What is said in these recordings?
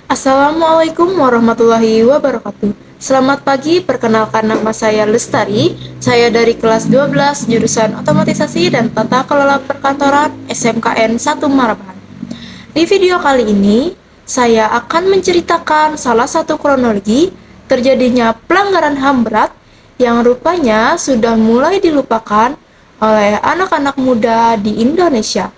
Assalamualaikum warahmatullahi wabarakatuh. Selamat pagi, perkenalkan nama saya Lestari. Saya dari kelas 12 jurusan Otomatisasi dan Tata Kelola Perkantoran SMKN 1 Marabahan. Di video kali ini, saya akan menceritakan salah satu kronologi terjadinya pelanggaran HAM berat yang rupanya sudah mulai dilupakan oleh anak-anak muda di Indonesia.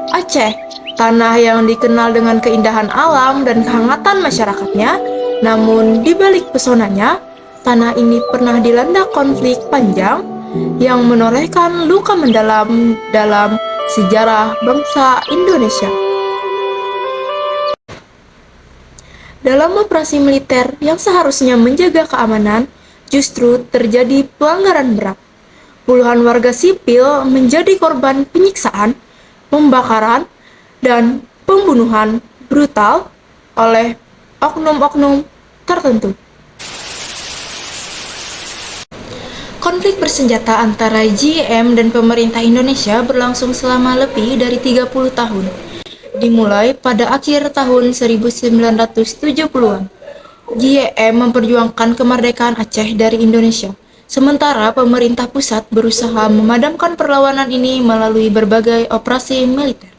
Aceh, tanah yang dikenal dengan keindahan alam dan kehangatan masyarakatnya, namun di balik pesonanya, tanah ini pernah dilanda konflik panjang yang menorehkan luka mendalam dalam sejarah bangsa Indonesia. Dalam operasi militer yang seharusnya menjaga keamanan, justru terjadi pelanggaran berat. Puluhan warga sipil menjadi korban penyiksaan, pembakaran, dan pembunuhan brutal oleh oknum-oknum tertentu. Konflik bersenjata antara JEM dan pemerintah Indonesia berlangsung selama lebih dari 30 tahun. Dimulai pada akhir tahun 1970-an. JEM memperjuangkan kemerdekaan Aceh dari Indonesia. Sementara pemerintah pusat berusaha memadamkan perlawanan ini melalui berbagai operasi militer.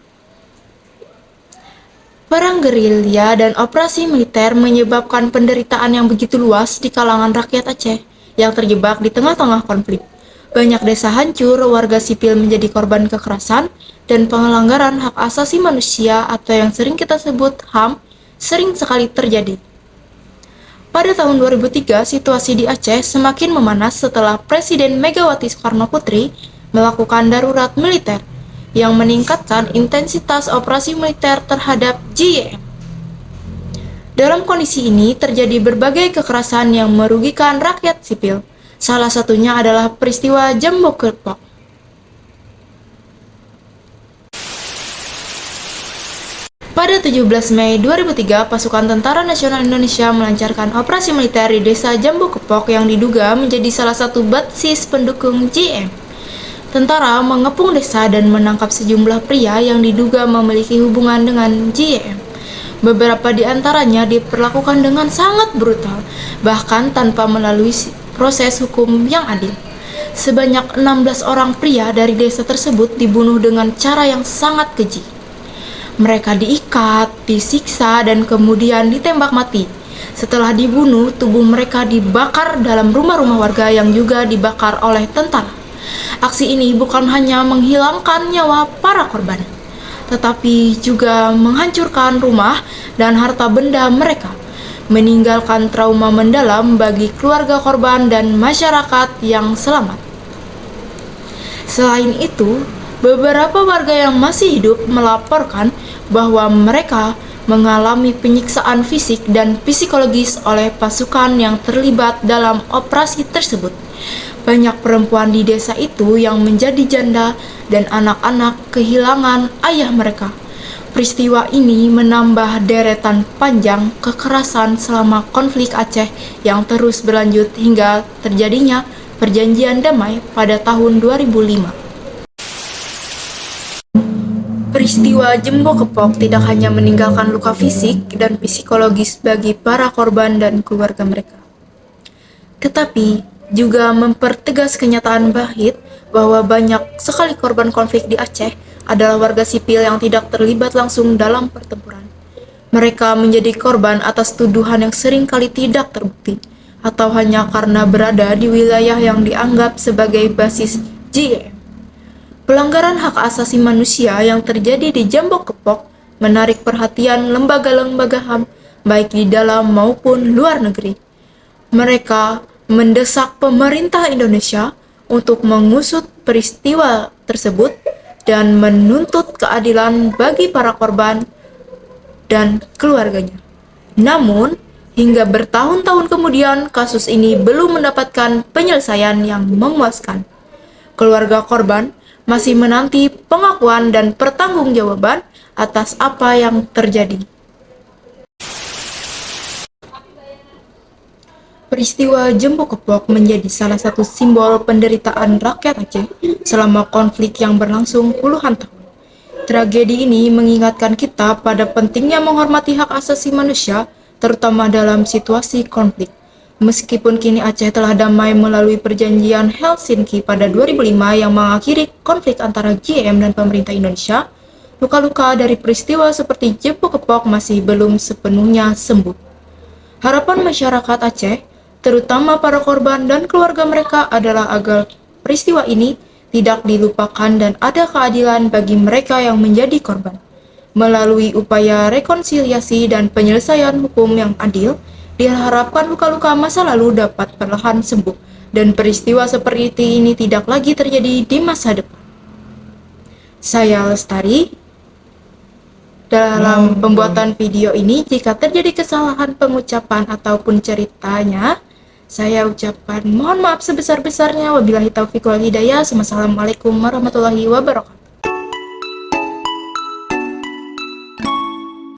Perang gerilya dan operasi militer menyebabkan penderitaan yang begitu luas di kalangan rakyat Aceh yang terjebak di tengah-tengah konflik. Banyak desa hancur, warga sipil menjadi korban kekerasan, dan pelanggaran hak asasi manusia atau yang sering kita sebut HAM sering sekali terjadi. Pada tahun 2003, situasi di Aceh semakin memanas setelah Presiden Megawati Soekarno Putri melakukan darurat militer yang meningkatkan intensitas operasi militer terhadap JEM. Dalam kondisi ini terjadi berbagai kekerasan yang merugikan rakyat sipil. Salah satunya adalah peristiwa Jambok Kepok. Pada 17 Mei 2003, pasukan Tentara Nasional Indonesia melancarkan operasi militer di desa Jambu Kepok yang diduga menjadi salah satu basis pendukung JEM. Tentara mengepung desa dan menangkap sejumlah pria yang diduga memiliki hubungan dengan JEM. Beberapa di antaranya diperlakukan dengan sangat brutal, bahkan tanpa melalui proses hukum yang adil. Sebanyak 16 orang pria dari desa tersebut dibunuh dengan cara yang sangat keji. Mereka diikat, disiksa, dan kemudian ditembak mati. Setelah dibunuh, tubuh mereka dibakar dalam rumah-rumah warga yang juga dibakar oleh tentara. Aksi ini bukan hanya menghilangkan nyawa para korban, tetapi juga menghancurkan rumah dan harta benda mereka, meninggalkan trauma mendalam bagi keluarga korban dan masyarakat yang selamat. Selain itu, beberapa warga yang masih hidup melaporkan bahwa mereka mengalami penyiksaan fisik dan psikologis oleh pasukan yang terlibat dalam operasi tersebut. Banyak perempuan di desa itu yang menjadi janda dan anak-anak kehilangan ayah mereka. Peristiwa ini menambah deretan panjang kekerasan selama konflik Aceh yang terus berlanjut hingga terjadinya perjanjian damai pada tahun 2005. Peristiwa Jembok Kepok tidak hanya meninggalkan luka fisik dan psikologis bagi para korban dan keluarga mereka, tetapi juga mempertegas kenyataan pahit bahwa banyak sekali korban konflik di Aceh adalah warga sipil yang tidak terlibat langsung dalam pertempuran. Mereka menjadi korban atas tuduhan yang sering kali tidak terbukti, atau hanya karena berada di wilayah yang dianggap sebagai basis JEM. Pelanggaran hak asasi manusia yang terjadi di Jambok Kepok menarik perhatian lembaga-lembaga HAM baik di dalam maupun luar negeri. Mereka mendesak pemerintah Indonesia untuk mengusut peristiwa tersebut dan menuntut keadilan bagi para korban dan keluarganya. Namun, hingga bertahun-tahun kemudian kasus ini belum mendapatkan penyelesaian yang memuaskan. Keluarga korban masih menanti pengakuan dan pertanggungjawaban atas apa yang terjadi. Peristiwa Jempo Kepok menjadi salah satu simbol penderitaan rakyat Aceh selama konflik yang berlangsung puluhan tahun. Tragedi ini mengingatkan kita pada pentingnya menghormati hak asasi manusia, terutama dalam situasi konflik. Meskipun kini Aceh telah damai melalui perjanjian Helsinki pada 2005 yang mengakhiri konflik antara GM dan pemerintah Indonesia, luka-luka dari peristiwa seperti Jempo Kepok masih belum sepenuhnya sembuh. Harapan masyarakat Aceh, terutama para korban dan keluarga mereka, adalah agar peristiwa ini tidak dilupakan dan ada keadilan bagi mereka yang menjadi korban. Melalui upaya rekonsiliasi dan penyelesaian hukum yang adil, diharapkan luka-luka masa lalu dapat perlahan sembuh dan peristiwa seperti ini tidak lagi terjadi di masa depan. Saya Lestari. Dalam pembuatan video ini, jika terjadi kesalahan pengucapan ataupun ceritanya, saya ucapkan mohon maaf sebesar-besarnya. Wabillahi taufiq wal hidayah. Wassalamualaikum warahmatullahi wabarakatuh.